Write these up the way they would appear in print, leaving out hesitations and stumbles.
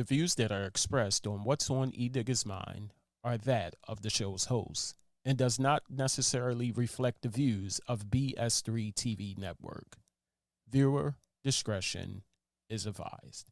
The views that are expressed on What's on Edigga's Mind are that of the show's host and does not necessarily reflect the views of BS3 TV Network. Viewer discretion is advised.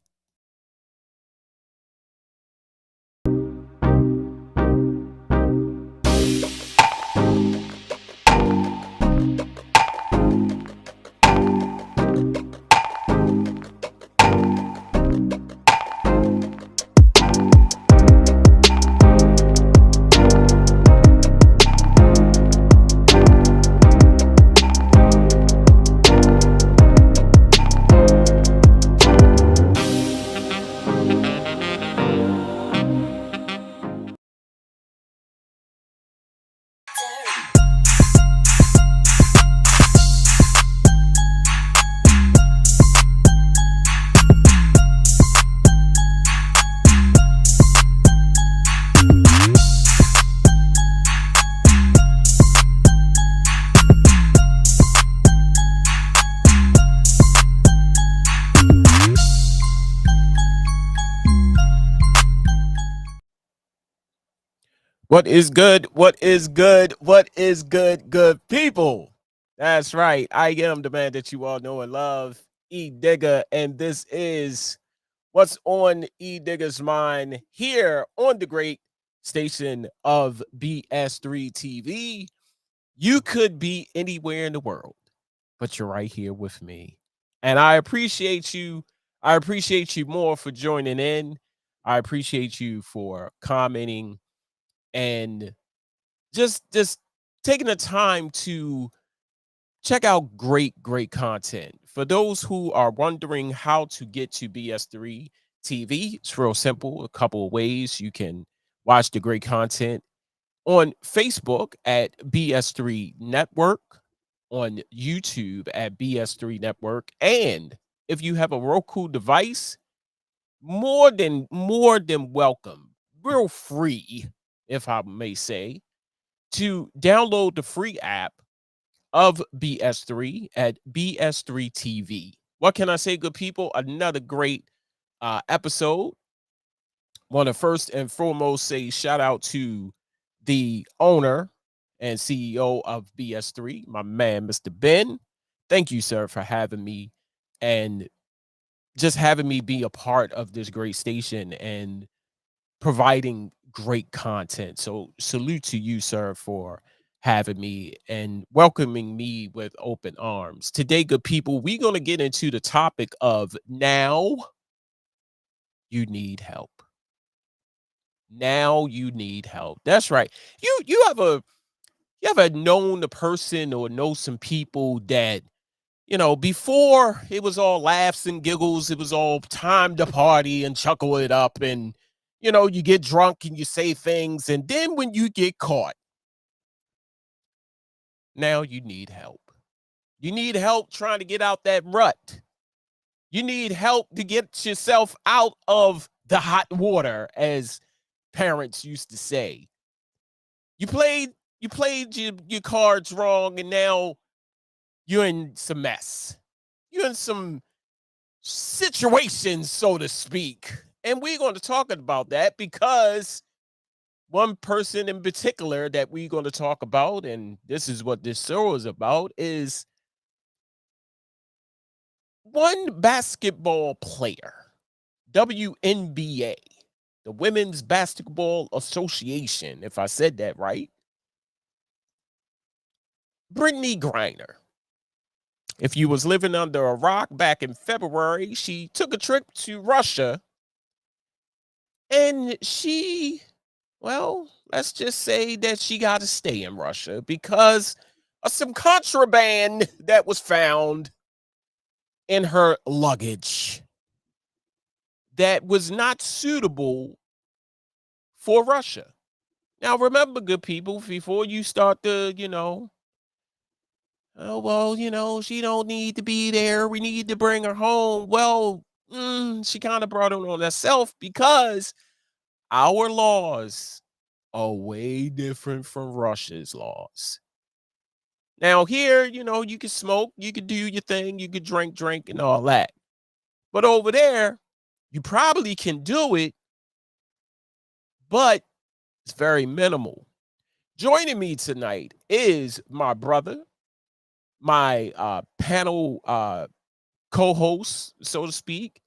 What is good? What is good? What is good, good people? That's right. I am the man that you all know and love, Edigga, and this is What's on Edigga's Mind here on the great station of BS3 TV. You could be anywhere in the world, but you're right here with me. And I appreciate you. I appreciate you more for joining in. I appreciate you for commenting and just taking the time to check out great content. For those who are wondering how to get to BS3 TV, it's real simple. A couple of ways you can watch the great content on Facebook at BS3 Network, on YouTube at BS3 Network, and if you have a Roku device, more than welcome, real free, if I may say, to download the free app of BS3 at BS3 TV. What can I say, good people? Another great episode. Want to first and foremost say shout out to the owner and CEO of BS3, my man, Mr. Ben. Thank you, sir, for having me and just having me be a part of this great station and providing great content. So salute to you, sir, for having me and welcoming me with open arms. Today, good people, we're going to get into the topic of now you need help. Now you need help. That's right. You ever known the person or know some people that, before it was all laughs and giggles, it was all time to party and chuckle it up. And, you get drunk and you say things. And then when you get caught, now you need help. You need help trying to get out that rut. You need help to get yourself out of the hot water, as parents used to say. You played your cards wrong, and now you're in some mess. You're in some situations, so to speak. And we're going to talk about that because one person in particular that we're going to talk about, and this is what this show is about, is one basketball player, WNBA, the Women's Basketball Association, if I said that right, Brittney Griner. If you was living under a rock back in February, she took a trip to Russia and let's just say that she got to stay in Russia because of some contraband that was found in her luggage that was not suitable for Russia. Now, remember, good people, before you start to, oh, well, she don't need to be there. We need to bring her home. Well, she kind of brought it on herself because our laws are way different from Russia's laws. Now, here, you can smoke, you can do your thing, you can drink, and all that. But over there, You probably can do it, but it's very minimal. Joining me tonight is my brother, my panel co-host, so to speak,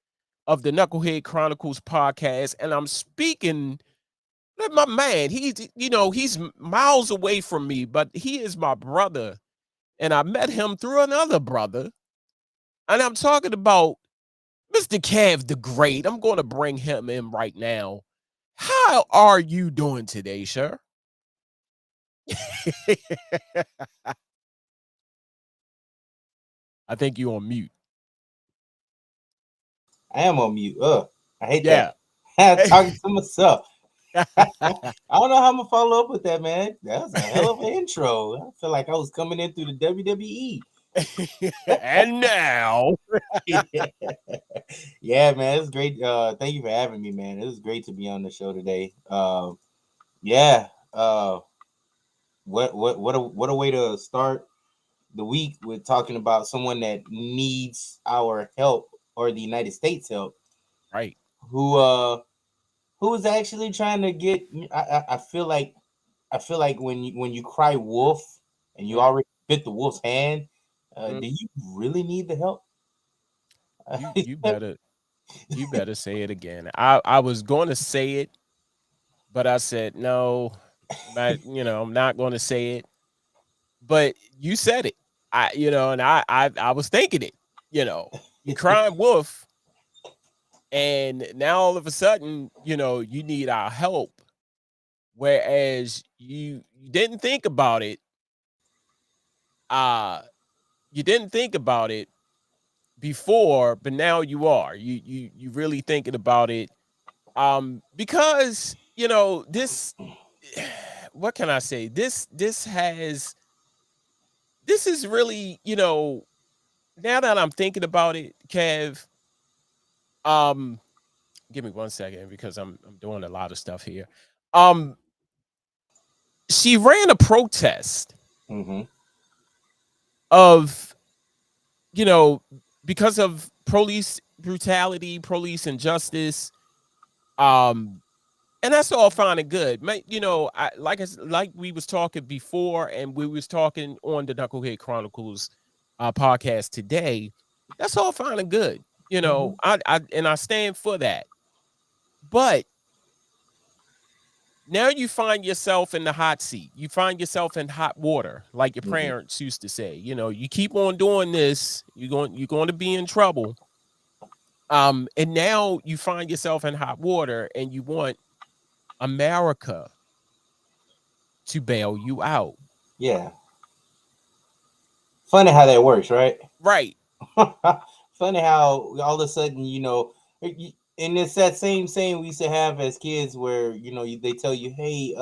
of the Knucklehead Chronicles podcast. And I'm speaking my man. He's miles away from me, but he is my brother. And I met him through another brother. And I'm talking about Mr. Kev the Great. I'm going to bring him in right now. How are you doing today, sir? I think you're on mute. I am on mute. I hate that. Yeah. I'm talking to myself. I don't know how I'm gonna follow up with that, man. That was a hell of an intro. I feel like I was coming in through the WWE. And now, Yeah, man, it's great. Thank you for having me, man. It was great to be on the show today. Yeah. What a way to start the week with talking about someone that needs our help or the United States help, right. who uh who's actually trying to get. I feel like when you cry wolf and you Mm, already bit the wolf's hand, mm. do you really need the help? You better say it again. I was going to say it, but I said no. I'm not going to say it. But you said it. And I was thinking it. You crying wolf, and now all of a sudden, you need our help. Whereas you didn't think about it. Uh you didn't think about it before, but now you are. You really thinking about it. Because this what can I say? This is really, now that I'm thinking about it, Kev, um, give me 1 second because I'm doing a lot of stuff here. Um, she ran a protest Mm-hmm. of, you know, because of police brutality, police injustice, um, and that's all fine and good. Like we was talking before, and we was talking on the Knucklehead Chronicles podcast today. That's all fine and good. Mm-hmm. I stand for that. But now you find yourself in the hot seat. You find yourself in hot water, like your Mm-hmm. parents used to say. You keep on doing this, you're going to be in trouble. And now you find yourself in hot water, and you want America to bail you out. Yeah. Funny how that works, right? Right. Funny how all of a sudden, and it's that same saying we used to have as kids, where they tell you, "Hey,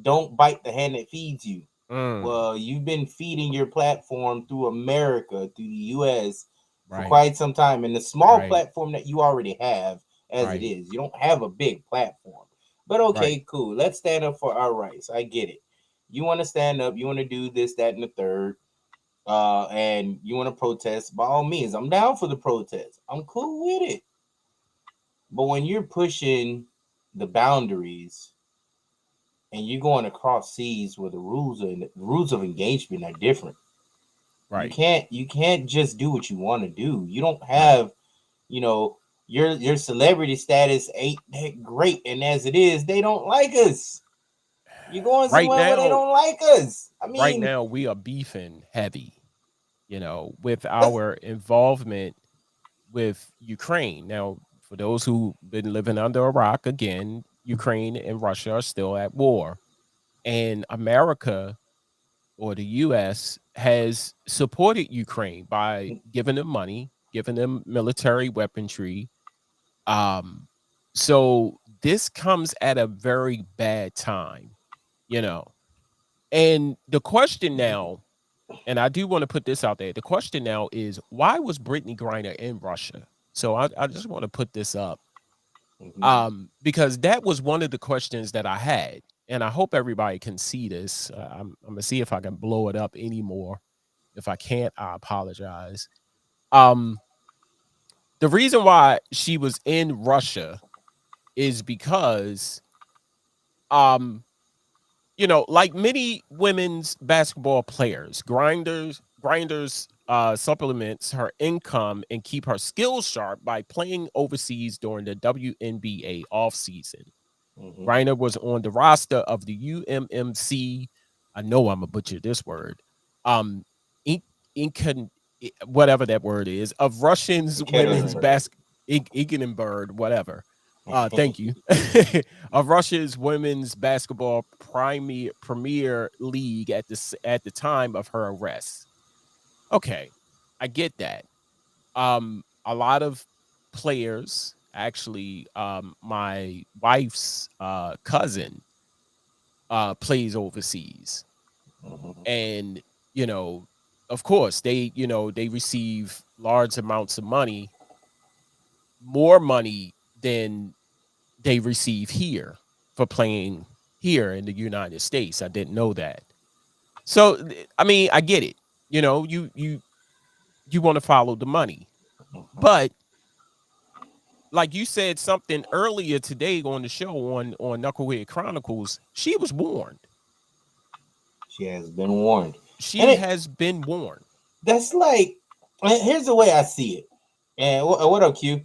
don't bite the hand that feeds you." Mm, Well, you've been feeding your platform through America, through the U.S. for right. quite some time, and the small Right. platform that you already have, as it Right. is, you don't have a big platform. But Right. okay, cool. Let's stand up for our rights. I get it. You want to stand up. You want to do this, that, and the third. And you want to protest, by all means, I'm down for the protest. I'm cool with it. But when you're pushing the boundaries and you're going across seas where the rules of engagement are different, you Right. can't you can't just do what you want to do. You don't Right. have, you know, your celebrity status ain't that great, and as it is, they don't like us. You're going Right somewhere where they now, don't like us. I right mean, now we are beefing heavy, with our involvement with Ukraine. Now, for those who've been living under a rock, again, Ukraine and Russia are still at war. And America, or the US, has supported Ukraine by giving them money, giving them military weaponry. Um, so this comes at a very bad time, you know. And the question now, and I do want to put this out there. The question now is, why was Brittney Griner in Russia? So I just want to put this up, mhm, because that was one of the questions that I had, and I hope everybody can see this. I'm gonna see if I can blow it up anymore. If I can't, I apologize. Um, The reason why she was in Russia is because, um, like many women's basketball players, grinders supplements her income and keep her skills sharp by playing overseas during the WNBA offseason. Mm-hmm. Griner was on the roster of the UMMC. I know I'm a butcher this word. Um, in, whatever that word is, of Russians women's Ekaterinburg. Ekaterinburg, whatever. Thank you. Of Russia's women's basketball premier league at the time of her arrest. Okay, I get that. A lot of players, actually, my wife's cousin plays overseas, Mhm. and you know, of course, they receive large amounts of money, more money than they receive here for playing here in the United States. I didn't know that. So I mean, I get it. You want to follow the money, Mhm. but like you said something earlier today on the show on Knucklehead Chronicles, she was warned. She has been warned, and She has been warned. that's like, here's the way I see it. And what up, Q?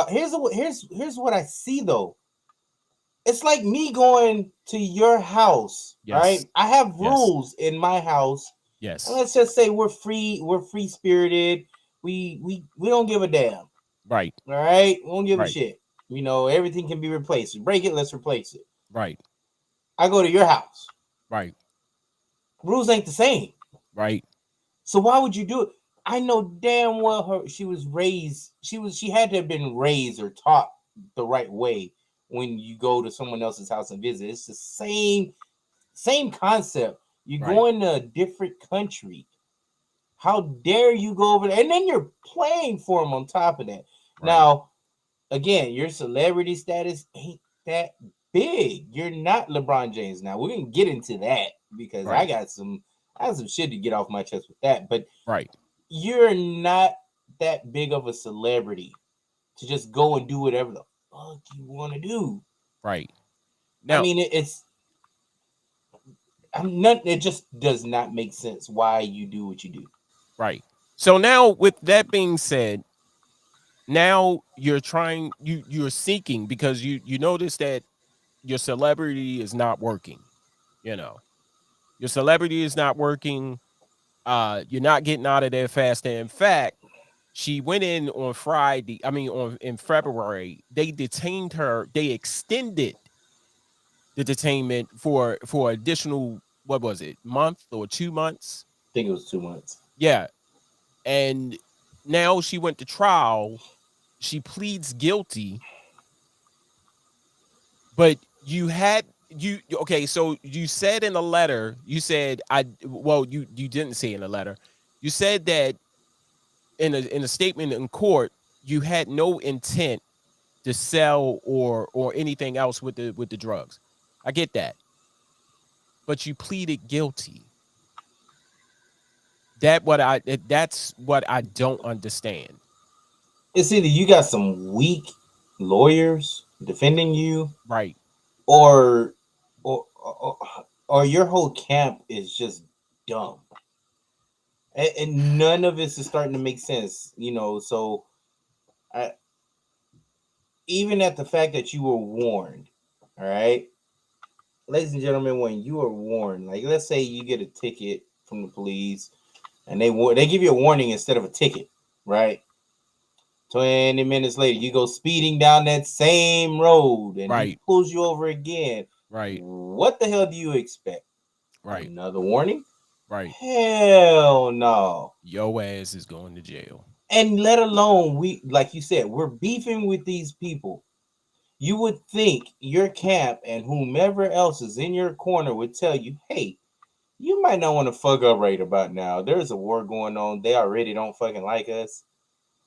Here's what I see though. It's like me going to your house, Yes. right? I have Yes. rules in my house, and Yes. let's just say we're free spirited. We don't give a damn. Right. All right, we don't give a Right. shit. Everything can be replaced. Break it, let's replace it. Right. I go to your house. Right. Rules ain't the same. Right. So why would you do it? I know damn well she was raised. She had to have been raised or taught the right way when you go to someone else's house and visit. It's the same concept. You're Right. going to a different country. How dare you go over there? And then you're playing for them on top of that. Right. Now, again, your celebrity status ain't that big. You're not LeBron James. Now we're gonna get into that because Right. I have some shit to get off my chest with that. But Right. you're not that big of a celebrity to just go and do whatever the fuck you want to do. Right. I Now, mean, I'm not. It just does not make sense why you do what you do. right. So now with that being said, now you're seeking because you notice that your celebrity is not working, you know. Your celebrity is not working. You're not getting out of there fast. And in fact, she went in on Friday. I mean, on in February, they detained her. They extended the detainment for additional, what was it, month or 2 months? I think it was 2 months. Yeah, and now she went to trial. She pleads guilty, but you okay? So you said in a letter, you said you didn't say in a letter. You said that in a statement in court, you had no intent to sell or anything else with the drugs. I get that, but you pleaded guilty. That's what I don't understand. It's either you got some weak lawyers defending you, Right. or or or, or your whole camp is just dumb, and none of this is starting to make sense. So I, even at the fact that you were warned, all right, ladies and gentlemen, when you are warned, like let's say you get a ticket from the police and they give you a warning instead of a ticket, right? 20 minutes later, you go speeding down that same road and he Right. pulls you over again. Right. What the hell do you expect? Right. Another warning? Right. Hell no. Your ass is going to jail. And let alone, like you said, we're beefing with these people. You would think your camp and whomever else is in your corner would tell you, hey, you might not want to fuck up right about now. There's a war going on. They already don't fucking like us.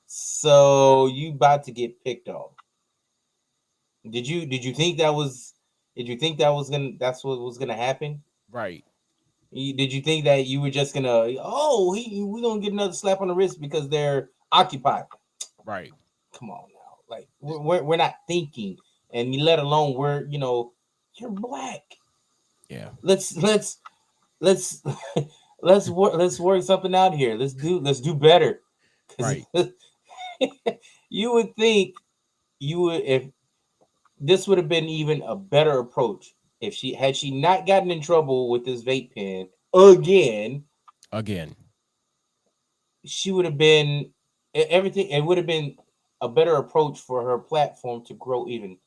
So you about to get picked off. Did you think that was that's what was gonna happen? Right. Did you think that you were just gonna, we're gonna get another slap on the wrist because they're occupied? Right. come on now. Like we're not thinking, and let alone you're black. Yeah. Let's let's work something out here. Let's do better. Because Right. you would think you would if this would have been even a better approach if she not gotten in trouble with this vape pen again. Again. She would have been everything. It would have been a better approach for her platform to grow even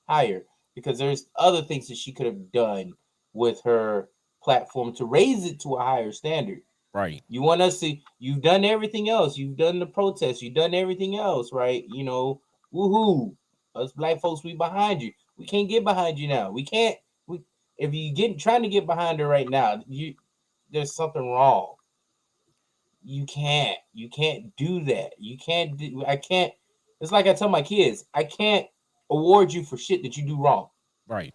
higher, because there's other things that she could have done with her platform to raise it to a higher standard. Right. You want us to? You've done everything else. You've done the protests. You've done everything else, right? Woohoo! Us black folks, we behind you. We can't get behind you now. We can't. We if you get trying to get behind her right now, there's something wrong. You can't do that. You can't do. I can't. It's like I tell my kids, I can't award you for shit that you do wrong. Right.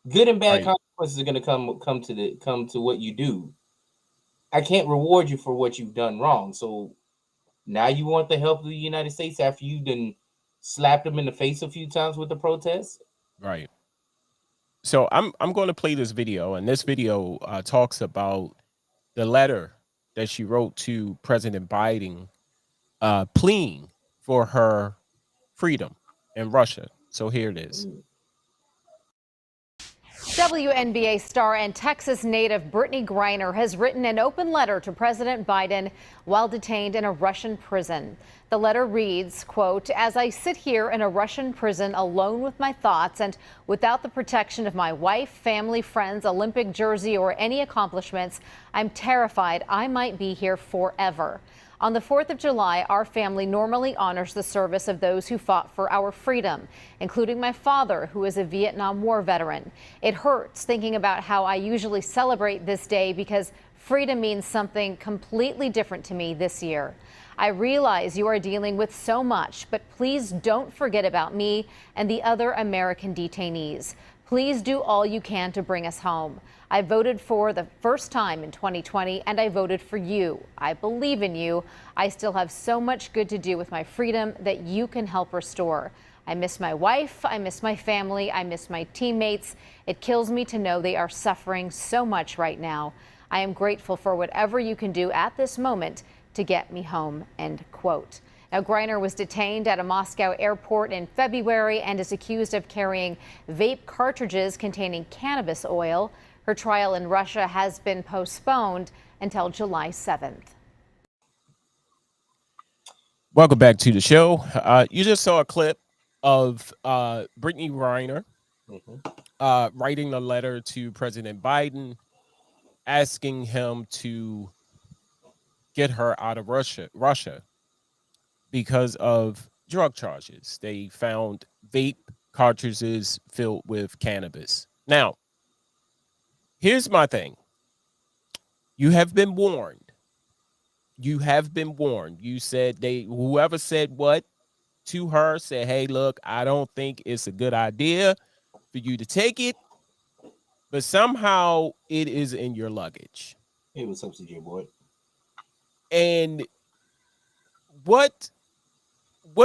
Good and bad Right. consequences are gonna come to what you do. I can't reward you for what you've done wrong. So now you want the help of the United States after you done slapped them in the face a few times with the protests? Right. So I'm going to play this video, and this video talks about the letter that she wrote to President Biden, pleading for her freedom in Russia. So here it is. WNBA star and Texas native Brittney Griner has written an open letter to President Biden while detained in a Russian prison. The letter reads, quote, "As I sit here in a Russian prison alone with my thoughts and without the protection of my wife, family, friends, Olympic jersey, or any accomplishments, I'm terrified I might be here forever. On the 4th of July, our family normally honors the service of those who fought for our freedom, including my father, who is a Vietnam War veteran. It hurts thinking about how I usually celebrate this day because freedom means something completely different to me this year. I realize you are dealing with so much, but please don't forget about me and the other American detainees. Please do all you can to bring us home. I voted for the first time in 2020, and I voted for you. I believe in you. I still have so much good to do with my freedom that you can help restore. I miss my wife. I miss my family. I miss my teammates. It kills me to know they are suffering so much right now. I am grateful for whatever you can do at this moment to get me home," end quote. Now, Griner was detained at a Moscow airport in February and is accused of carrying vape cartridges containing cannabis oil. Her trial in Russia has been postponed until July 7th. Welcome back to the show. You just saw a clip of Brittney Griner writing a letter to President Biden asking him to get her out of Russia because of drug charges. They found vape cartridges filled with cannabis. Now, here's my thing. You have been warned. You have been warned. You said whoever said what to her said, "Hey, look, I don't think it's a good idea for you to take it," but somehow it is in your luggage. Hey, what's up, CJ boy? And what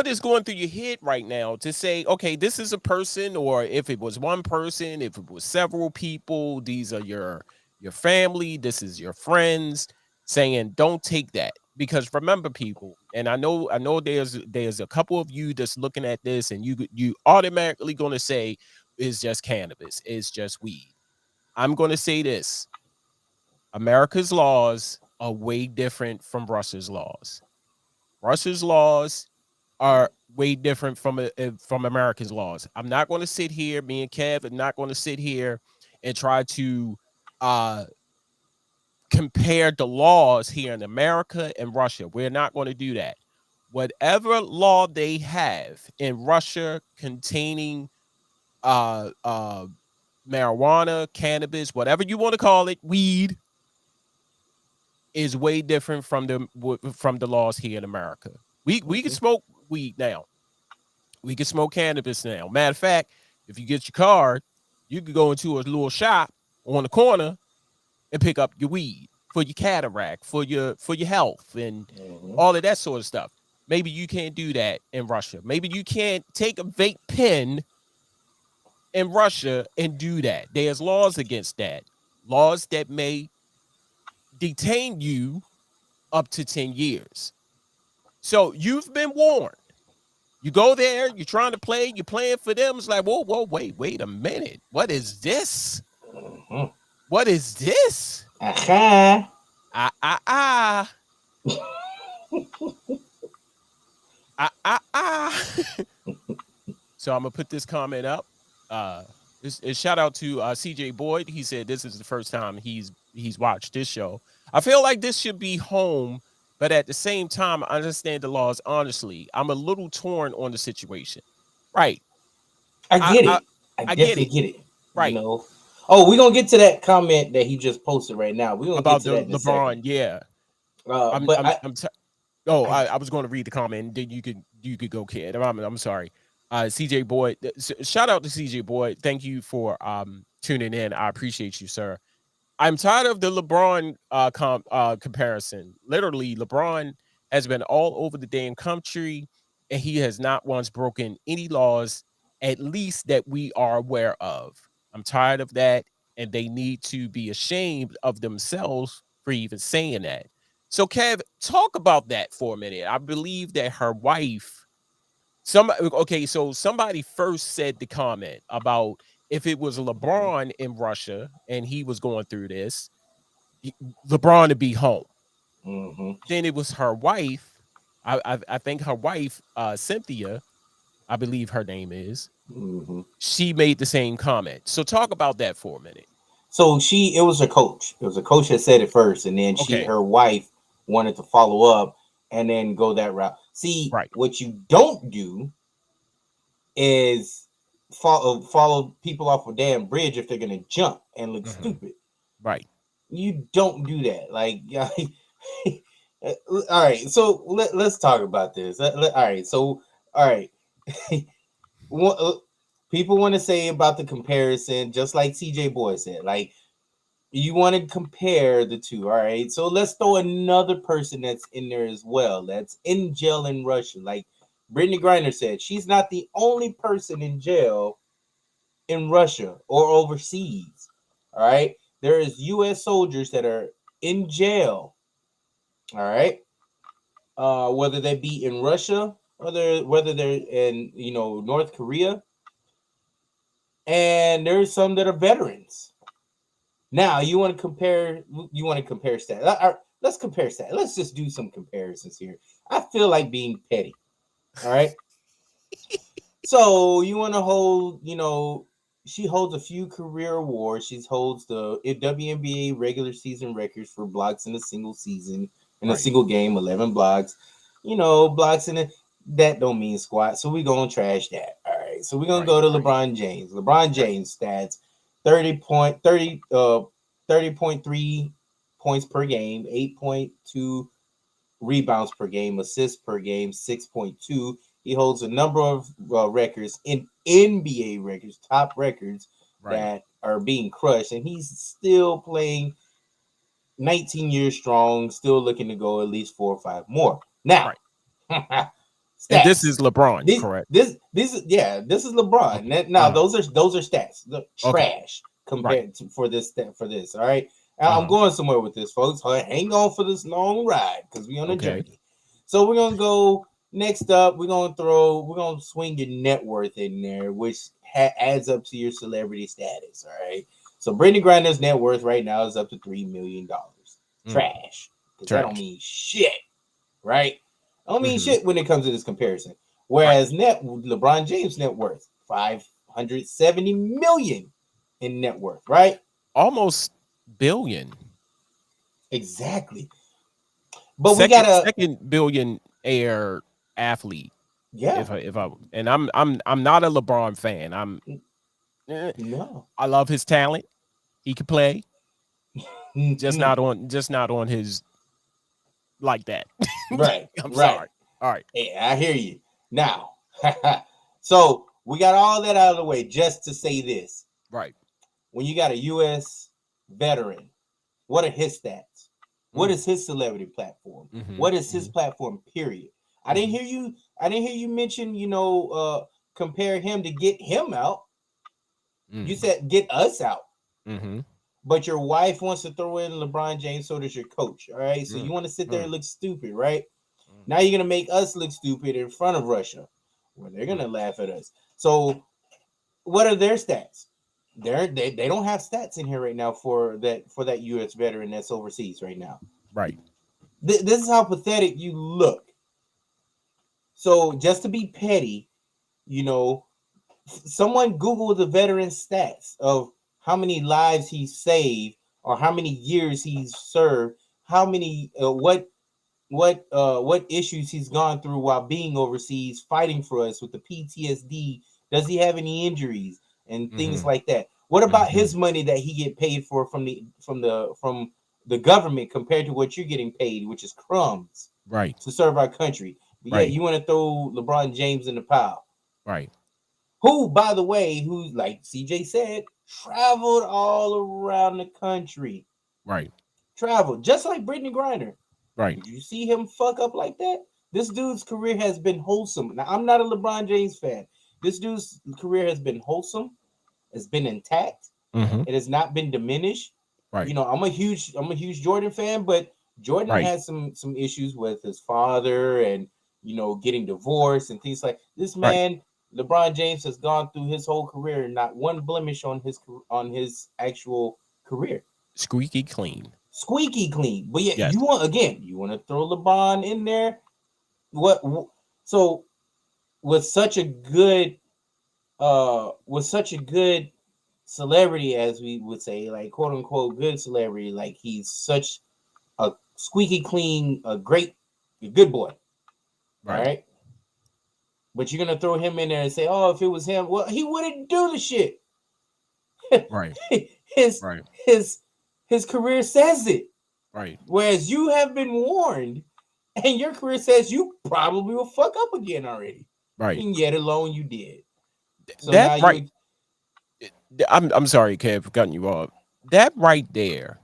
is going through your head right now to say, okay, this is a person, or if it was one person, if it was several people, these are your family, this is your friends, saying don't take that. Because remember, people, and I know there's a couple of you that's looking at this, and you automatically going to say it's just cannabis, it's just weed. I'm going to say this: America's laws are way different from Russia's laws. Russia's laws are way different from America's laws. I'm not going to sit here, me and Kev are not going to sit here and try to uh compare the laws here in America and Russia. We're not going to do that. Whatever law they have in Russia containing marijuana, cannabis, whatever you want to call it, weed, is way different from the laws here in America. We can smoke weed now. We can smoke cannabis now. Matter of fact, if you get your card, you can go into a little shop on the corner and pick up your weed for your cataract, for your health, and all of that sort of stuff. Maybe you can't do that in Russia. Maybe you can't take a vape pen in Russia and do that. There's laws against that. Laws that may detain you up to 10 years. So you've been warned. You go there, you're trying to play, you're playing for them. It's like, whoa, wait a minute. What is this? Mhm. What is this? Aha. Ah, ah, ah. Ah, ah, ah. So I'm gonna put this comment up. Shout out to CJ Boyd. He said this is the first time he's watched this show. I feel like this should be home, but at the same time, I understand the laws. Honestly, I'm a little torn on the situation. Right. I get I it. I I get definitely it. get it. You Right. know. Oh, we're gonna get to that comment that he just posted right now. We're gonna get About to the that in a second. LeBron. Yeah. I'm But I'm I'm Oh, I I was going to read the comment. Then you could go, kid. I'm sorry. CJ Boyd. Shout out to CJ Boyd. Thank you for tuning in. I appreciate you, sir. I'm tired of the LeBron comparison. Literally, LeBron has been all over the damn country, and he has not once broken any laws, at least that we are aware of. I'm tired of that, and they need to be ashamed of themselves for even saying that. So, Kev, talk about that for a minute. I believe that her wife, so somebody first said the comment about if it was LeBron in Russia and he was going through this, LeBron to be home. mm-hmm. Then it was her wife. I think her wife, Cynthia, I believe her name is. Mm-hmm. She made the same comment. So talk about that for a minute. So it was a coach. It was a coach that said it first, and then Okay. her wife wanted to follow up and then go that route. See, Right. what you don't do is follow people off a damn bridge if they're gonna jump and look stupid. Right. You don't do that. Like, yeah. All right. So let's talk about this. All right. So all right. People want to say about the comparison, just like CJ Boy said, like you want to compare the two. All right. So let's throw another person that's in there as well. That's in jail in Russia. Like Brittney Griner said, she's not the only person in jail in Russia or overseas. All right. There is U.S. soldiers that are in jail. All right. Whether they be in Russia, whether they're in North Korea, and there's some that are veterans. Now you want to compare. You want to compare stats. Let's compare stats. Let's just do some comparisons here. I feel like being petty. All right. So you want to hold. She holds a few career awards. She holds the WNBA regular season records for blocks in a single season, in a Right. single game, 11 blocks. Blocks in it. That don't mean squat. So we're going to trash that. All right. So we're going to Right. go to Right. LeBron James. LeBron Right. James stats 30.3 points per game, 8.2 rebounds per game, assists per game, 6.2. He holds a number of records in NBA records, top records Right. that are being crushed, and he's still playing 19 years strong, still looking to go at least 4 or 5 more. Now, Right. And this stats. is LeBron, This correct? this this is this is LeBron. Okay. Now those are stats. The Okay. trash Right. compared to for this. All right. I'm Uh-huh. going somewhere with this, folks. Hang on for this long ride because we're on a Okay. journey. So we're gonna go next up. We're gonna swing your net worth in there, which adds up to your celebrity status. All right. So Brittney Griner's net worth right now is up to $3 million. Trash, because that don't Trash. mean shit, right? I don't mean Mhm. shit when it comes to this comparison. Right. Whereas LeBron James net worth 570 million in net worth, right? Almost billion. Exactly. But we gotta, Second billionaire athlete. yeah, If I and I'm not a LeBron fan. no, I love his talent. He can play, just right, not on his like that. I'm right. sorry. All right. Yeah, I hear you. Now, so we got all that out of the way just to say this. Right. When you got a U.S. veteran, what are his stats? What Mm. is his celebrity platform? Mhm. What is his Mhm. platform, period? I didn't hear you. I didn't hear you mention, compare him to get him out. You said get us out. But your wife wants to throw in LeBron James, so does your coach. All right. So you want to sit there and look stupid, right? Now you're gonna make us look stupid in front of Russia, where they're gonna laugh at us. So what are their stats? They don't have stats in here right now for that U.S. veteran that's overseas right now. Right. This is how pathetic you look. So just to be petty, someone Google the veteran stats of how many lives he saved or how many years he's served, how many what issues he's gone through while being overseas fighting for us with the PTSD. Does he have any injuries and things like that? What about his money that he get paid for from the government compared to what you're getting paid, which is crumbs, right, to serve our country? But right. yeah, you want to throw LeBron James in the pile. Right. Who, by the way, who, like CJ said, traveled all around the country. Right. Traveled, just like Brittney Griner. Right. Did you see him fuck up like that? This dude's career has been wholesome. Now, I'm not a LeBron James fan. This dude's career has been wholesome. It's been intact. It has not been diminished. Right. I'm a huge Jordan fan, but Jordan has some issues with his father and getting divorced and things like this. Man, LeBron James has gone through his whole career and not one blemish on his actual career. Squeaky clean. Squeaky clean. But yeah, you want to throw LeBron in there? So with such a good celebrity, as we would say, like quote unquote good celebrity, like he's such a squeaky clean, a good boy. Right. All right. But you're gonna throw him in there and say, "Oh, if it was him, well, he wouldn't do the shit." Right. His career says it. Right. Whereas you have been warned, and your career says you probably will fuck up again already. Right. And yet alone you did. So that right. I'm sorry, Kev, for cutting you off. That right there,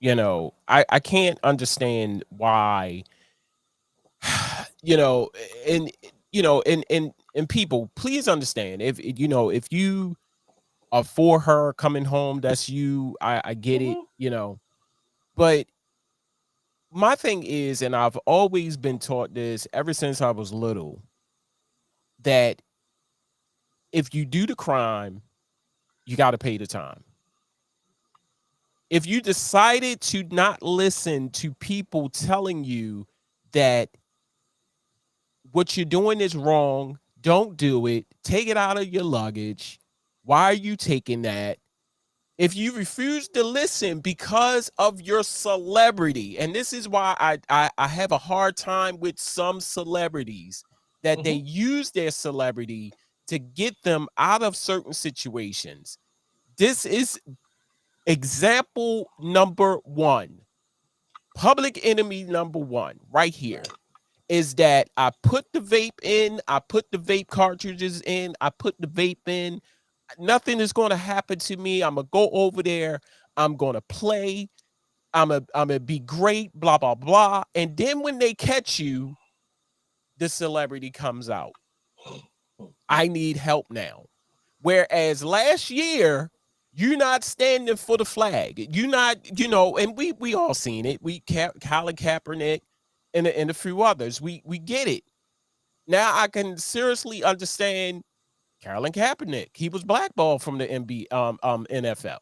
I can't understand why. And people, please understand, if you are for her coming home, that's you. I get it, but my thing is, and I've always been taught this ever since I was little, that if you do the crime, you got to pay the time. If you decided to not listen to people telling you that what you're doing is wrong, don't do it, take it out of your luggage. Why are you taking that? If you refuse to listen because of your celebrity, and this is why I have a hard time with some celebrities, that they use their celebrity to get them out of certain situations. This is example number one. Public enemy number one right here is that I put the vape in, I put the vape cartridges in, I put the vape in. Nothing is going to happen to me. I'm going to go over there. I'm going to play. I'm going to be great, blah, blah, blah. And then when they catch you, the celebrity comes out. I need help now. Whereas last year, you're not standing for the flag. You're not, and we all seen it. Colin Kaepernick and a few others. We get it. Now I can seriously understand Colin Kaepernick. He was blackballed from the NFL.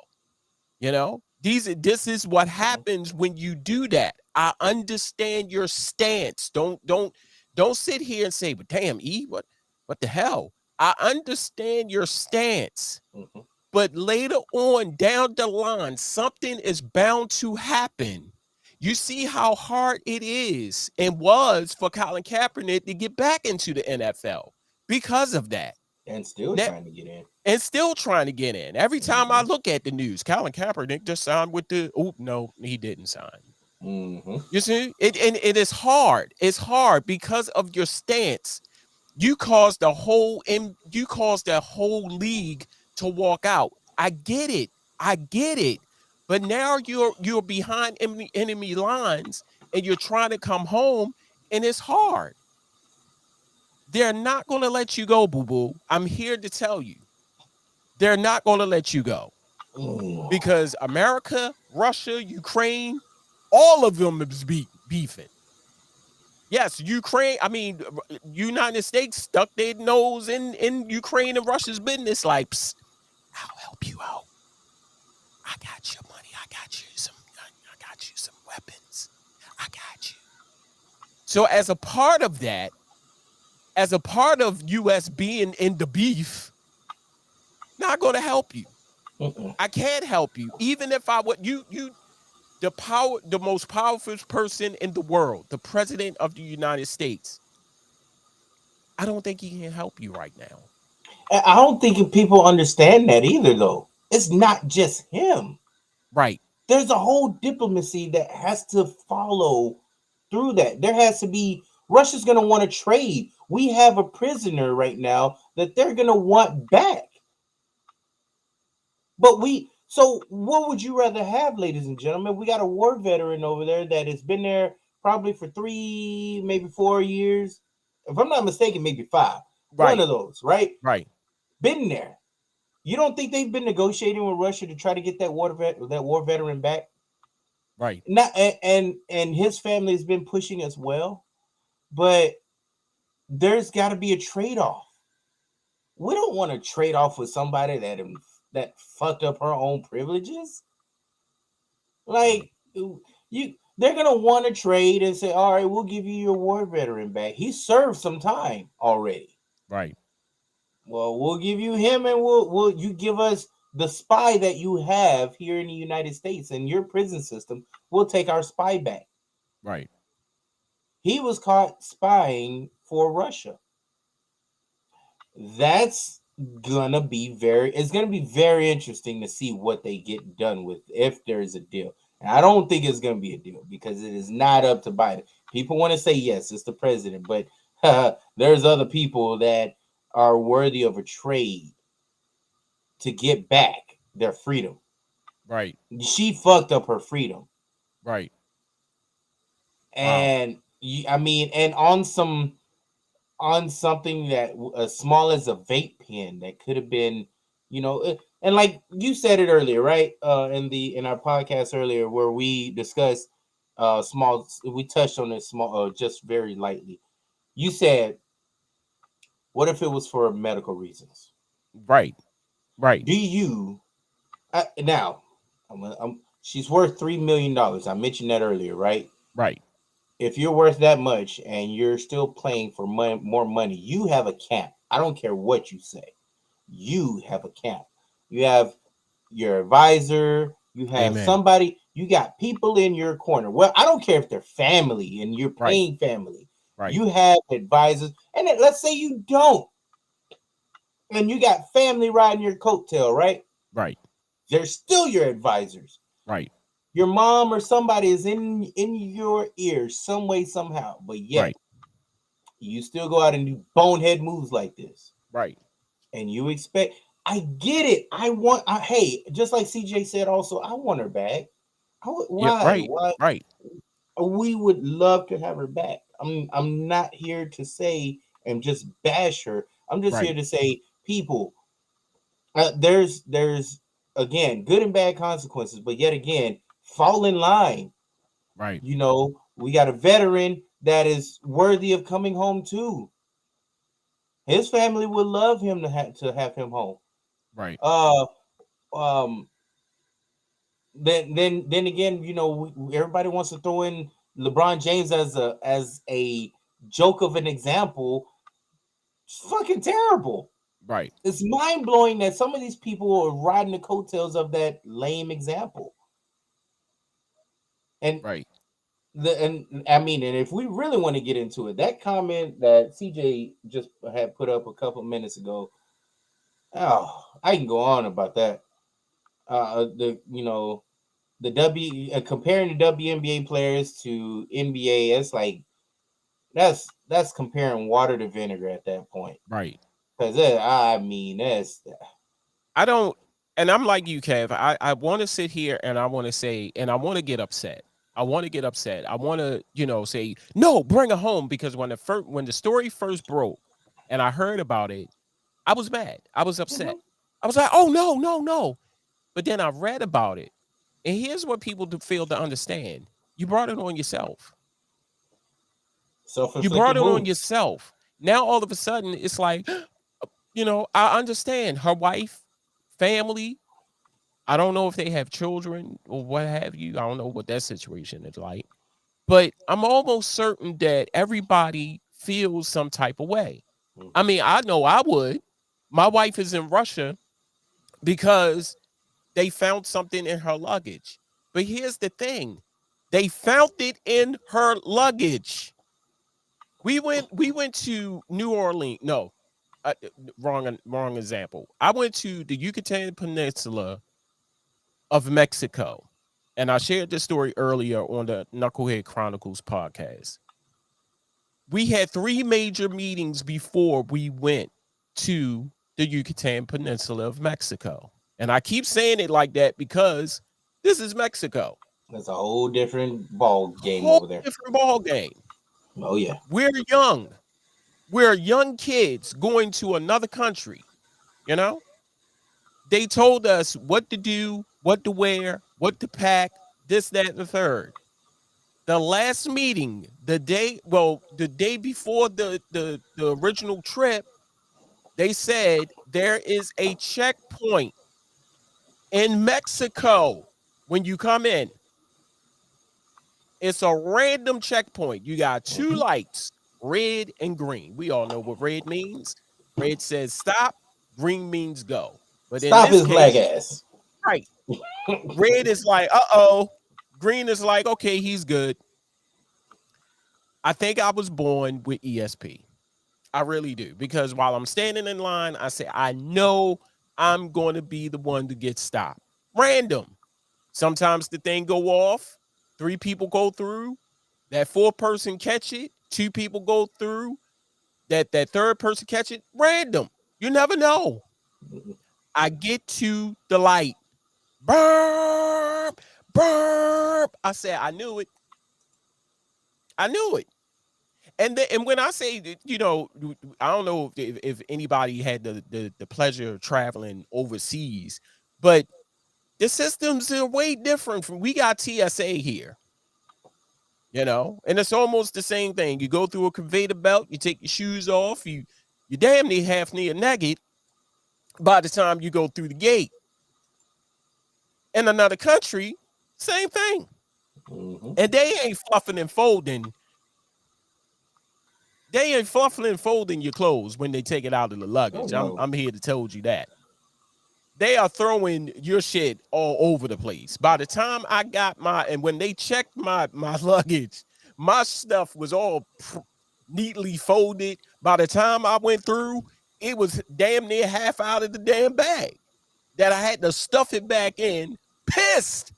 This is what happens when you do that. I understand your stance. Don't sit here and say, "But damn, what the hell?" I understand your stance. But later on down the line, something is bound to happen. You see how hard it is and was for Colin Kaepernick to get back into the NFL because of that. And still trying to get in. And still trying to get in. Every time I look at the news, Colin Kaepernick just signed with no, he didn't sign. You see, it is hard. It's hard because of your stance. You caused the whole league to walk out. I get it. But now you're behind enemy lines and you're trying to come home, and it's hard. They're not going to let you go, boo boo. I'm here to tell you, they're not going to let you go because America, Russia, Ukraine, all of them is beefing. Yes, Ukraine. I mean, United States stuck their nose in Ukraine and Russia's business. Like, psst, I'll help you out. I got your money. I got you some. I got you some weapons. I got you. So as a part of that, as a part of U.S. being in the beef, not going to help you. I can't help you, even if I would. The most powerful person in the world, the president of the United States. I don't think he can help you right now. I don't think people understand that either, though. It's not just him. Right. There's a whole diplomacy that has to follow through that. There has to be. Russia's going to want to trade. We have a prisoner right now that they're going to want back. But so what would you rather have, ladies and gentlemen? We got a war veteran over there that has been there probably for 3, maybe 4 years. If I'm not mistaken, maybe 5. Right. One of those, right? Right. Been there. You don't think they've been negotiating with Russia to try to get that war veteran back? Right. Not and his family has been pushing as well, but there's got to be a trade-off. We don't want to trade off with somebody that fucked up her own privileges. Like they're gonna want to trade and say, all right, we'll give you your war veteran back. He served some time already. Right. Well, we'll give you him, and we'll you give us the spy that you have here in the United States and your prison system. We'll take our spy back. Right. He was caught spying for Russia. That's gonna be it's gonna be very interesting to see what they get done with if there's a deal. And I don't think it's gonna be a deal because it is not up to Biden. People want to say yes, it's the president, but there's other people that are worthy of a trade to get back their freedom. Right. She fucked up her freedom. Right. And wow. I mean, and on something that as small as a vape pen that could have been, and like you said it earlier, right? In our podcast earlier where we discussed we touched on this small, just very lightly. You said, what if it was for medical reasons? Right. Right. Do you now? She's worth $3 million. I mentioned that earlier, right? Right. If you're worth that much and you're still playing for more money, you have a cap. I don't care what you say. You have a cap. You have your advisor. You have somebody. You got people in your corner. Well, I don't care if they're family and you're paying family. Right. You have advisors. And then, let's say you don't. And you got family riding your coattail, right? Right. They're still your advisors. Right. Your mom or somebody is in your ear some way, somehow, but yet you still go out and do bonehead moves like this. Right. And you expect, I get it. Hey, just like CJ said also, I want her back. Why? Right. We would love to have her back. I'm not here to say and just bash her. I'm just here to say, people, there's again, good and bad consequences, but yet again, fall in line. Right. We got a veteran that is worthy of coming home too. His family would love him to have him home. Right. Then again, everybody wants to throw in LeBron James as a joke of an example. It's fucking terrible. Right. It's mind blowing that some of these people are riding the coattails of that lame example. And and if we really want to get into it, that comment that CJ just had put up a couple of minutes ago, I can go on about that. Comparing the WNBA players to NBA, it's like that's comparing water to vinegar at that point. Right. Because I don't, and I'm like you, Kev. I want to sit here and I want to say, and I want to get upset. I want to, say, no, bring her home, because when the story first broke, and I heard about it, I was mad. I was upset. Mhm. I was like, oh no, no, no. But then I read about it. And here's what people fail to understand. You brought it on yourself. You brought Self-inflicted it on wounds. yourself. Now all of a sudden it's like, I understand her wife, family. I don't know if they have children or what have you. I don't know what that situation is like. But I'm almost certain that everybody feels some type of way. I Mhm. mean, I know I would. My wife is in Russia because they found something in her luggage. But here's the thing. They found it in her luggage. We went to New Orleans. No, wrong example. I went to the Yucatan Peninsula of Mexico, and I shared this story earlier on the Knucklehead Chronicles podcast. We had three major meetings before we went to the Yucatan Peninsula of Mexico, and I keep saying it like that because this is Mexico, That's a whole different ball game whole over there. different ball game. Oh yeah. We're young. We're young kids going to another country. You know, they told us what to do, what to wear, what to pack, this, that, and the third. The last meeting, the day before the original trip, they said there is a checkpoint in Mexico when you come in. It's a random checkpoint. You got two Mhm. lights, red and green. We all know what red means. Red says stop, green means go. But in Stop this his black case, ass. right, red is like, uh-oh. Green is like, okay, he's good. I think I was born with ESP. I really do. Because while I'm standing in line, I say, I know I'm going to be the one to get stopped. Random. Sometimes the thing go off, three people go through, that fourth person catch it, two people go through, that third person catch it. Random. You never know. I get to the light. Burp, burp. I said, I knew it. I knew it. And when I say that, I don't know if anybody had the pleasure of traveling overseas, but the systems are way different from we got TSA here, and it's almost the same thing. You go through a conveyor belt, you take your shoes off, you damn near half near naked by the time you go through the gate. In another country, same thing. Mhm. And they ain't fluffing and folding. They ain't fluffing and folding your clothes when they take it out of the Oh luggage. I'm no. I'm here to tell you that. They are throwing your shit all over the place. By the time I got and when they checked my luggage, my stuff was all neatly folded. By the time I went through, it was damn near half out of the damn bag that I had to stuff it back in. Pissed.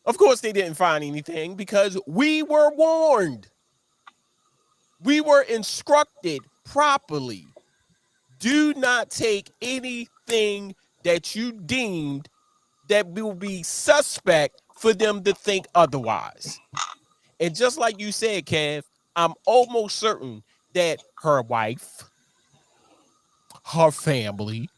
Of course, they didn't find anything because we were warned. We were instructed properly. Do not take anything that you deemed that will be suspect for them to think otherwise. And just like you said, Kev, I'm almost certain that her wife, her family,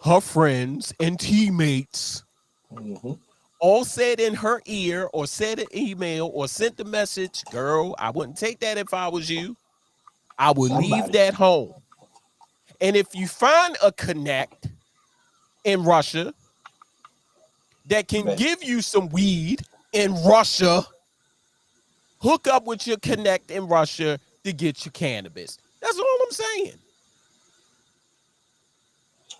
her friends, and teammates Mhm. all said in her ear or said an email or sent the message, girl, I wouldn't take that if I was you. I would leave Somebody. that home. And if you find a connect in Russia that can Bet. give you some weed in Russia, hook up with your connect in Russia to get your cannabis. That's all I'm saying.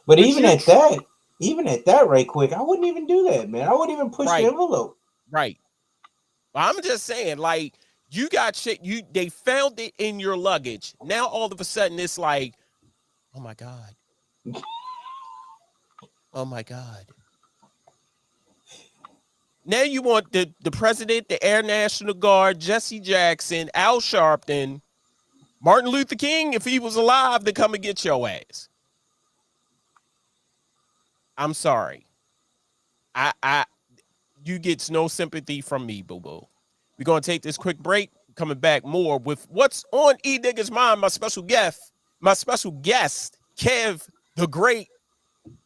But But even at that right quick, I wouldn't even do that, man. I wouldn't even push the right, envelope. right. I'm just saying, like, you got shit, they found it in your luggage. Now all of a sudden it's like, oh my God. Oh my God. Now you want the president, the Air National Guard, Jesse Jackson, Al Sharpton, Martin Luther King, if he was alive, to come and get your ass. I'm sorry. I you get no sympathy from me, boo boo. We're gonna take this quick break. coming back more with what's on Edigga's mind. My special guest, Kev the Great.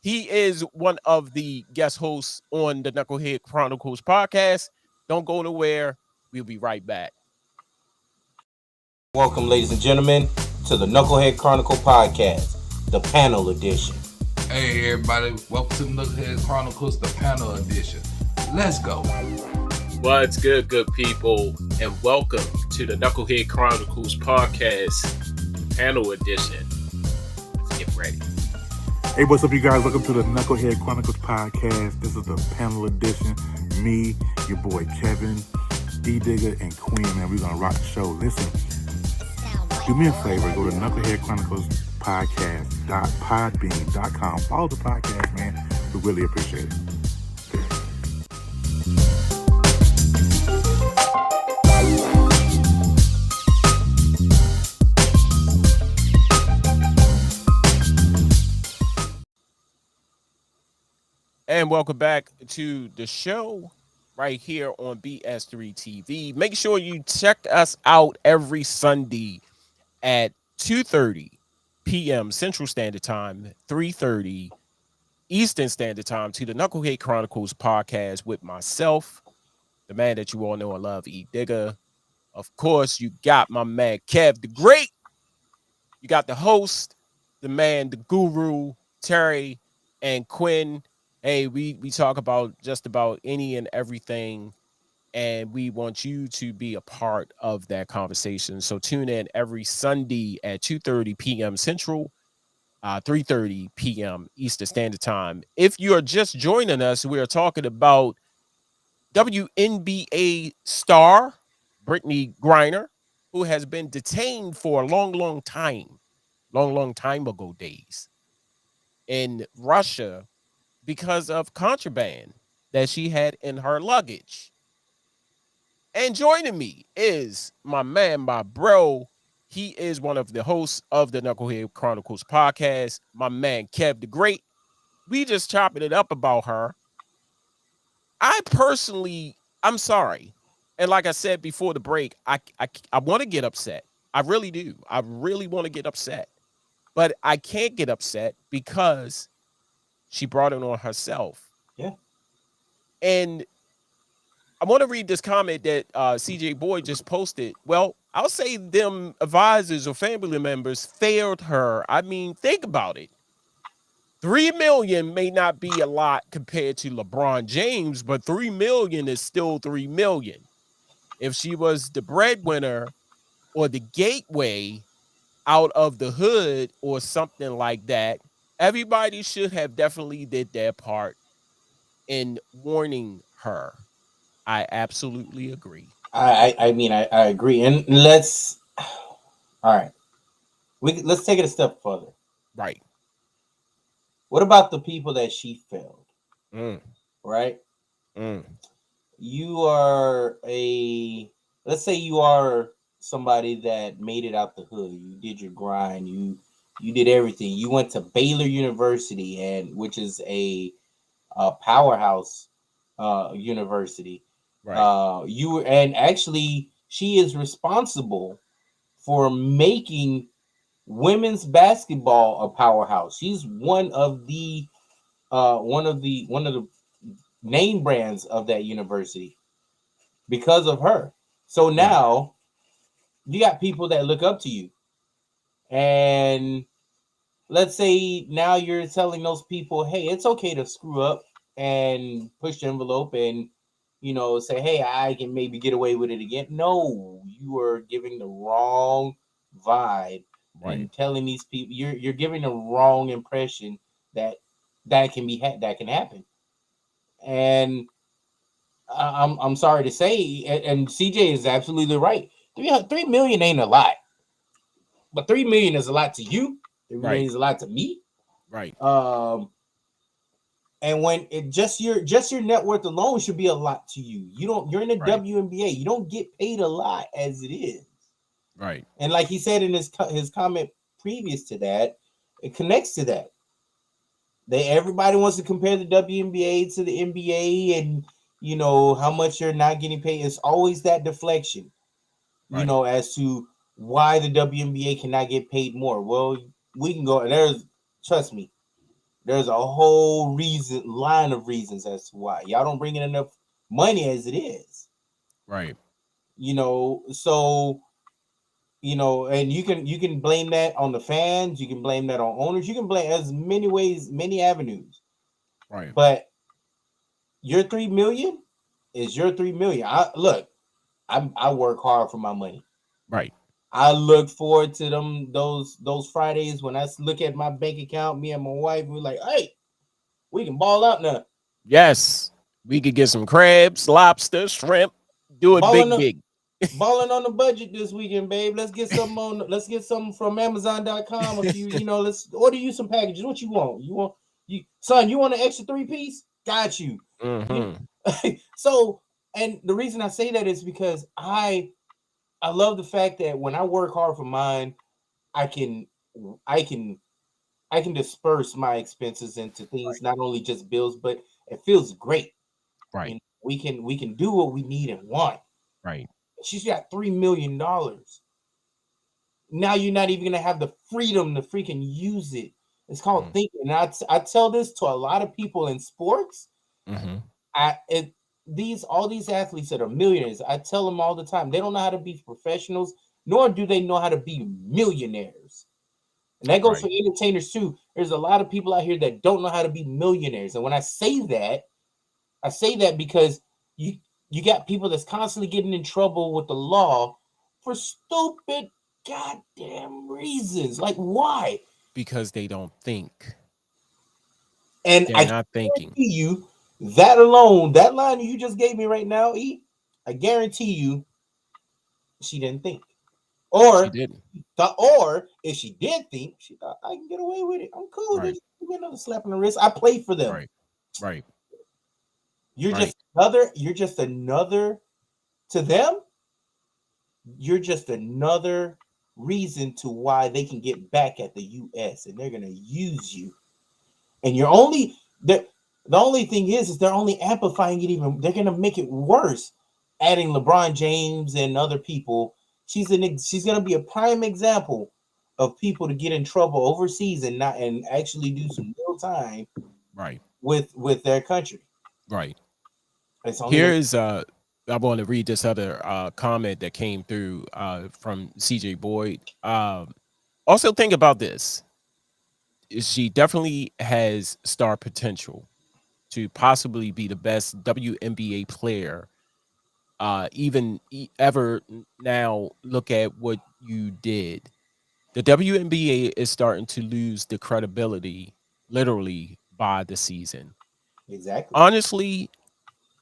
He is one of the guest hosts on the Knucklehead Chronicles podcast. Don't go nowhere. We'll be right back. Welcome, ladies and gentlemen, to the Knucklehead Chronicle podcast, the panel edition. Hey, everybody. Welcome to the Knucklehead Chronicles, the panel edition. Let's go. What's good, good people, and welcome to the Knucklehead Chronicles podcast, panel edition. Let's get ready. Hey, what's up, you guys? Welcome to the Knucklehead Chronicles podcast. This is the panel edition. Me, your boy Kevin, Edigga, and Queen, man. We're going to rock the show. Listen, do me a favor. Go to Knucklehead Chronicles podcast.podbean.com. Follow the podcast, man. We really appreciate it. And welcome back to the show right here on BS3 TV. Make sure you check us out every Sunday at 2:30 p.m. Central Standard Time, 3:30 Eastern Standard Time to the Knucklehead Chronicles podcast with myself, the man that you all know and love, Edigga. Of course, you got my man Kev the Great. You got the host, the man, the guru, Terry, and Quinn. Hey, we talk about just about any and everything, and we want you to be a part of that conversation. So tune in every Sunday at 2:30 p.m. Central, 3:30 p.m. Eastern Standard Time. If you are just joining us, we are talking about WNBA star Brittney Griner, who has been detained for a long time ago days in Russia because of contraband that she had in her luggage. And joining me is my man, my bro. He is one of the hosts of the Knucklehead Chronicles podcast, my man Kev the Great. We just chopping it up about her. I'm sorry. And like I said before the break, I want to get upset. I really do. I really want to get upset. But I can't get upset because she brought it on herself. Yeah. And I want to read this comment that CJ Boyd just posted. Well, I'll say them advisors or family members failed her. I mean, think about it. 3 million may not be a lot compared to LeBron James, but 3 million is still 3 million. If she was the breadwinner or the gateway out of the hood or something like that, everybody should have definitely did their part in warning her. I absolutely agree. I mean, I agree. And let's take it a step further. Right. What about the people that she failed? Right? You are let's say you are somebody that made it out the hood. You did your grind. You did everything. You went to Baylor University, which is a powerhouse university. Right. Actually, she is responsible for making women's basketball a powerhouse. She's one of the name brands of that university because of her. So now you got people that look up to you, and let's say now you're telling those people, hey, it's okay to screw up and push the envelope and say, hey, I can maybe get away with it again. No, you are giving the wrong vibe. Right. And telling these people you're giving the wrong impression that can happen. And I'm sorry to say, and CJ is absolutely right. 3 million ain't a lot, but 3 million is a lot to you. 3 million is a lot to me. Right. And when it just your net worth alone should be a lot to you. You're in the WNBA. You don't get paid a lot as it is. Right. And like he said in his comment previous to that, it connects to that. Everybody wants to compare the WNBA to the NBA and how much you're not getting paid. It's always that deflection. you know, as to why the WNBA cannot get paid more. Well, we can go. Trust me, there's a whole line of reasons as to why y'all don't bring in enough money as it is. Right. You know, so you know, and you can blame that on the fans. You can blame that on owners. You can blame as many ways, many avenues. Right. But your 3 million is your 3 million. I work hard for my money. Right. I look forward to those Fridays when I look at my bank account. Me and my wife, we're like, hey, we can ball out now. Yes. We could get some crabs, lobster, shrimp, do it Balling big. balling on the budget this weekend, babe. Let's get something on. Let's get something from Amazon.com. If you know, let's order you some packages. What you want? You want an extra 3-piece? Got you. You so, and the reason I say that is because I love the fact that when I work hard for mine, I can I can I can disperse my expenses into things, not only just bills, but it feels great. Right. We can do what we need and want. Right. She's got $3 million. Now you're not even gonna have the freedom to freaking use it. It's called thinking. And I tell this to a lot of people in sports. All these athletes that are millionaires, I tell them all the time, they don't know how to be professionals, nor do they know how to be millionaires. And that goes for entertainers too. There's a lot of people out here that don't know how to be millionaires. And when I say that because you got people that's constantly getting in trouble with the law for stupid goddamn reasons. Like why? Because they don't think. And They're I not thinking. guarantee you that alone, that line you just gave me right now, I guarantee you she didn't think. She didn't. Or if she did think, she thought I can get away with it. I'm cool. Right. Get another slap on the wrist. I play for them. Right. Right. You're Right. just another to them. You're just another reason to why they can get back at the US and they're gonna use you. And you're only the only thing is they're only amplifying it even. They're gonna make it worse, adding LeBron James and other people. She's gonna be a prime example of people to get in trouble overseas and actually do some real time Right. with their country. Right. It's only Here is I want to read this other comment that came through from CJ Boyd. Also think about this. She definitely has star potential to possibly be the best WNBA player ever. Now look at what you did. The WNBA is starting to lose the credibility literally by the season. exactly. Honestly,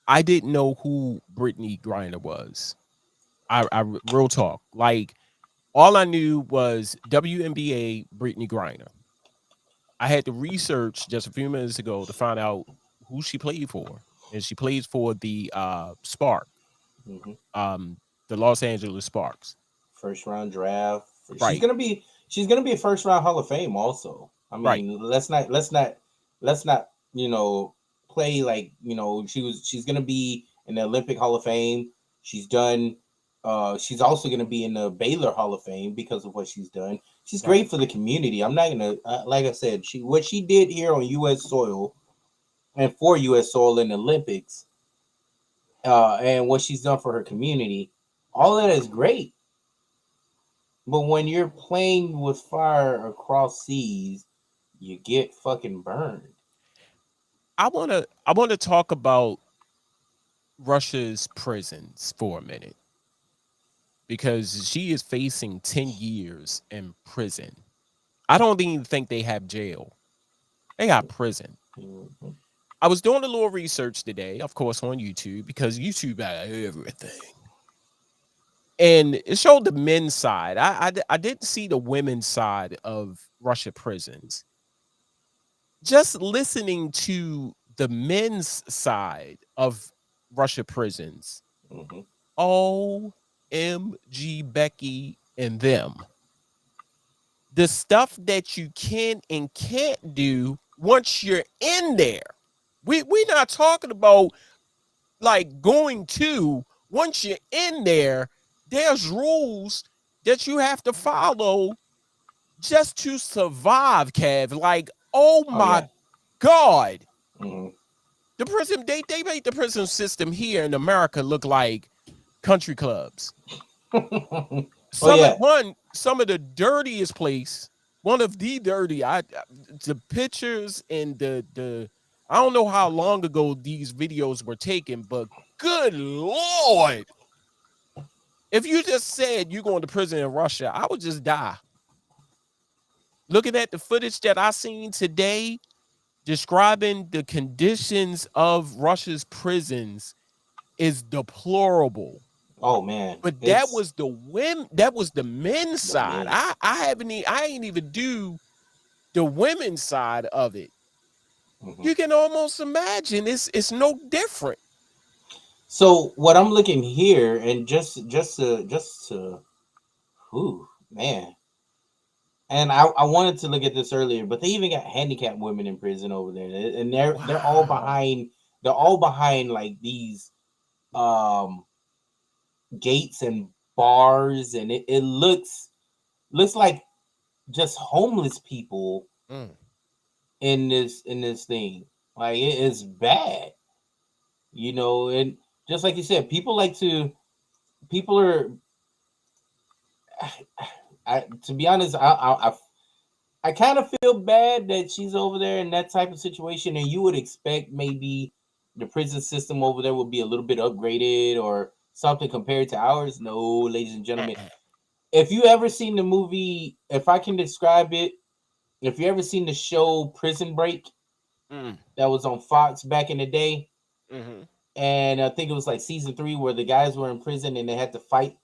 I didn't know who Brittney Griner was. I real talk. Like all I knew was WNBA Brittney Griner. I had to research just a few minutes ago to find out who she played for, and she plays for the Spark, Mhm. the Los Angeles Sparks. First round draft. Right. She's gonna be a first round Hall of Fame also. I Right. mean, let's not play like she's gonna be in the Olympic Hall of Fame. She's done. She's also gonna be in the Baylor Hall of Fame because of what she's done. She's great for the community. I'm not gonna like I said, what she did here on U.S. soil and for U.S. soil in the Olympics, and what she's done for her community. All of that is great. But when you're playing with fire across seas, you get fucking burned. I wanna talk about Russia's prisons for a minute because she is facing 10 years in prison. I don't even think they have jail. They got prison. Mhm. I was doing a little research today, of course, on YouTube because YouTube got everything. And it showed the men's side. I didn't see the women's side of Russia prisons. Just listening to the men's side of Russia prisons, Mhm. OMG Becky and them. The stuff that you can and can't do once you're in there. We're not talking about like going to once you're in there, there's rules that you have to follow just to survive, Kev. Like, oh Oh my yeah. God. Hmm. The prison, they made the prison system here in America look like country clubs. Oh Some of yeah. some of the dirtiest place, one of the dirty, the pictures and the I don't know how long ago these videos were taken, but good Lord. If you just said you're going to prison in Russia, I would just die. Looking at the footage that I seen today describing the conditions of Russia's prisons is deplorable. Oh man, But that it's was the that was the men's the side. men. I ain't even do the women's side of it. Hmm. You can almost imagine it's no different. So what I'm looking here, and just to, whew, man. And I wanted to look at this earlier, but they even got handicapped women in prison over there, and they're all Wow. behind. They're all behind like these um gates and bars, and it looks like just homeless people Mm. in this thing. Like it is bad, and just like you said, people are. To be honest, I kind of feel bad that she's over there in that type of situation, and you would expect maybe the prison system over there would be a little bit upgraded or something compared to ours. No, ladies and gentlemen, Uh-uh. if you ever seen the movie, if I can describe it, if you ever seen the show Prison Break Mm. that was on Fox back in the day, Mm-hmm. and I think it was like season 3 where the guys were in prison and they had to fight,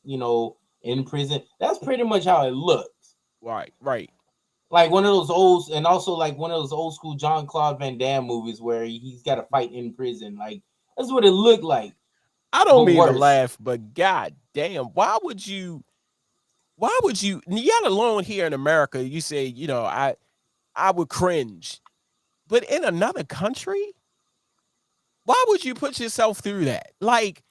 in prison. That's pretty much how it looks. Right, right. Like one of those old, and also like one of those old school John Claude Van Damme movies where he's got to fight in prison. Like that's what it looked like, I don't but mean to worse. laugh, but god damn, why would you yet alone here in America, you say, I would cringe. But in another country, why would you put yourself through that? Like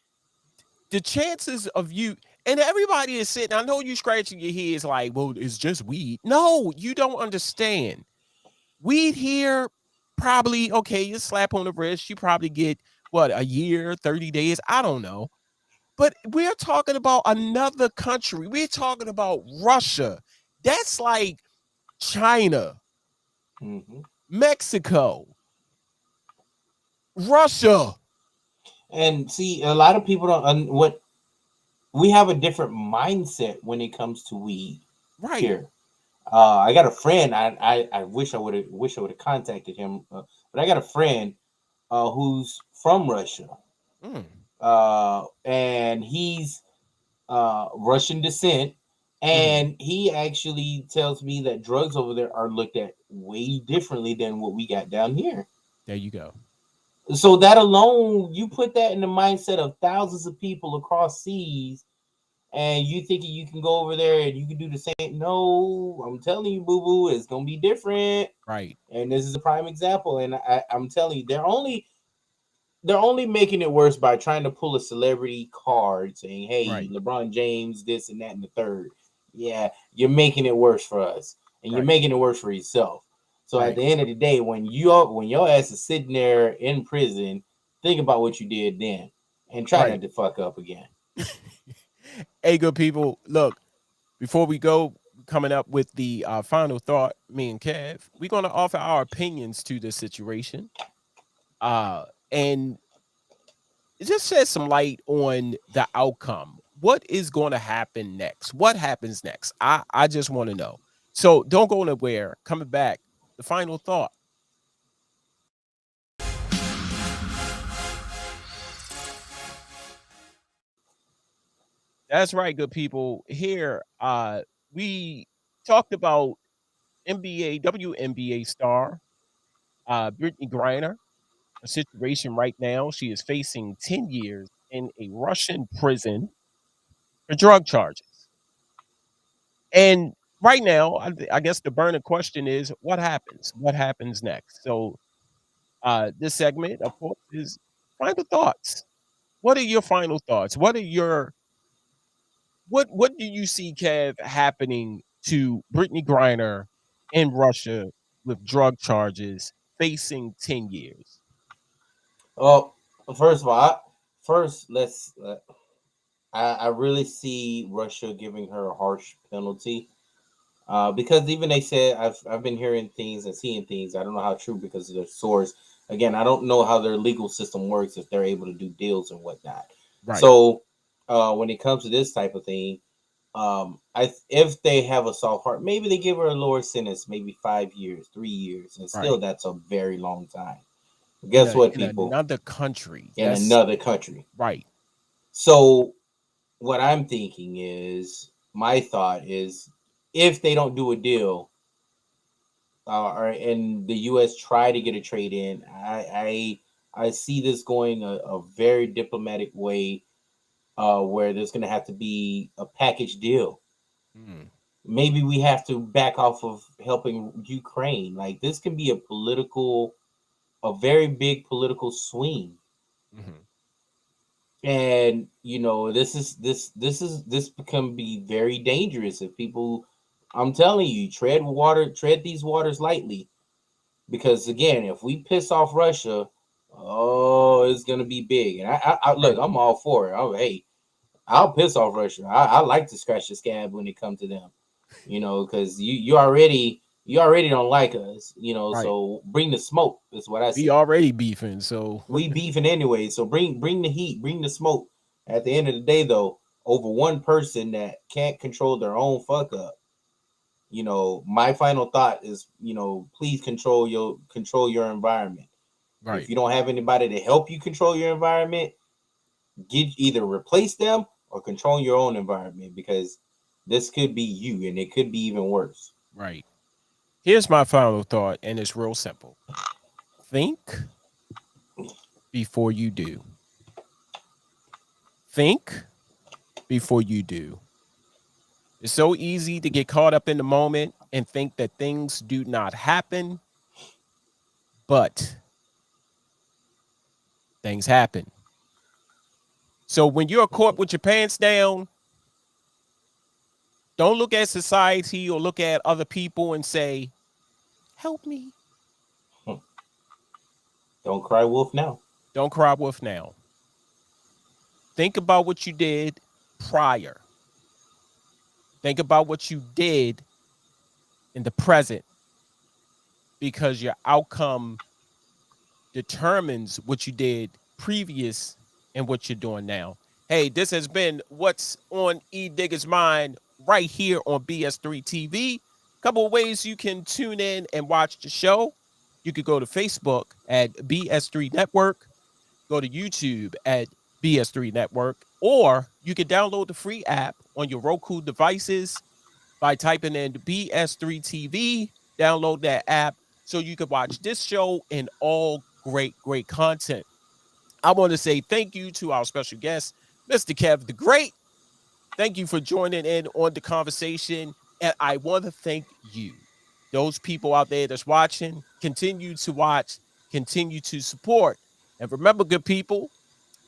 the chances of you and everybody is sitting. I know you scratching your heads like, well, it's just weed. No, you don't understand. Weed here, probably okay. You slap on the wrist, you probably get what a year, 30 days. I don't know. But we're talking about another country. We're talking about Russia. That's like China, Hmm. Mexico, Russia. And see, a lot of people don't. What we have a different mindset when it comes to weed Right. here. I got a friend. I wish I would have contacted him, but I got a friend who's from Russia, Mm, and he's Russian descent, mhm. and he actually tells me that drugs over there are looked at way differently than what we got down here. There you go. So that alone, you put that in the mindset of thousands of people across seas, and you thinking you can go over there and you can do the same. No, I'm telling you, boo boo, it's gonna be different. Right. And this is a prime example. And I'm telling you, they're only making it worse by trying to pull a celebrity card saying, "Hey, Right. LeBron James, this and that and the third." Yeah, you're making it worse for us, and you're Right. making it worse for yourself. So at Right. the end of the day, when your ass is sitting there in prison, think about what you did then, and try not Right. to fuck up again. Hey, good people. Look, before we go, coming up with the final thought, me and Kev, we're going to offer our opinions to this situation. And just shed some light on the outcome. What is going to happen next? What happens next? I just want to know. So don't go anywhere. Coming back, the final thought. That's right, good people. Here, we talked about NBA, WNBA star, Brittney Griner, a situation right now. She is facing 10 years in a Russian prison for drug charges. And right now, I guess the burning question is what happens? What happens next? So, this segment, of course, is final thoughts. What are your final thoughts? What are your what do you see, Kev, happening to Brittney Griner in Russia with drug charges, facing 10 years? Well, first of all, first let's. I really see Russia giving her a harsh penalty. Because even they said I've been hearing things and seeing things. I don't know how true because of their source. Again, I don't know how their legal system works if they're able to do deals and whatnot. Right, So when it comes to this type of thing, if they have a soft heart, maybe they give her a lower sentence, maybe 5 years, 3 years, and still right. that's a very long time. In Guess what, in people? another country. In That's another country. right. So what I'm thinking is, my thought is, if they don't do a deal, or and the U.S. try to get a trade in, I see this going a very diplomatic way, where there's going to have to be a package deal. Mm, Maybe we have to back off of helping Ukraine. Like, this can be a very big political swing. mhm. And this can be very dangerous if people. I'm telling you, tread these waters lightly, because again, if we piss off Russia, oh, it's gonna be big. And I look, Right, I'm all for it. Hey, I'll piss off Russia. I like to scratch the scab when it comes to them, because you already don't like us, right. so bring the smoke. Is what I We say. already beefing, so We beefing anyway, so bring the heat, bring the smoke. At the end of the day, though, over one person that can't control their own fuck up, my final thought is, please control your environment. If right, you don't have anybody to help you control your environment, either replace them or control your own environment, because this could be you, and it could be even worse. right. Here's my final thought, and it's real simple. Think before you do. Think before you do. It's so easy to get caught up in the moment and think that things do not happen, but things happen. So when you're caught with your pants down, don't look at society or look at other people and say, help me. Don't cry wolf now. Don't cry wolf now. Think about what you did prior. Think about what you did in the present, because your outcome determines what you did previous and what you're doing now. Hey, this has been What's on Edigga's Mind right here on BS3 TV. Couple of ways you can tune in and watch the show. You could go to Facebook at BS3 Network, go to YouTube at BS3 Network, or you can download the free app on your Roku devices by typing in BS3 TV. Download that app so you can watch this show and all great content. I want to say thank you to our special guest, Mr. Kev the Great. Thank you for joining in on the conversation. And I want to thank you, those people out there that's watching. Continue to watch, continue to support. And remember, good people,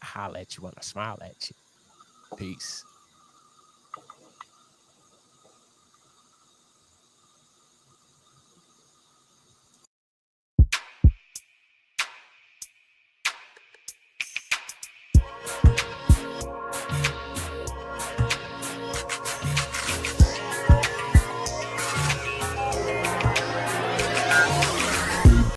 I holler at you when I smile at you. Peace.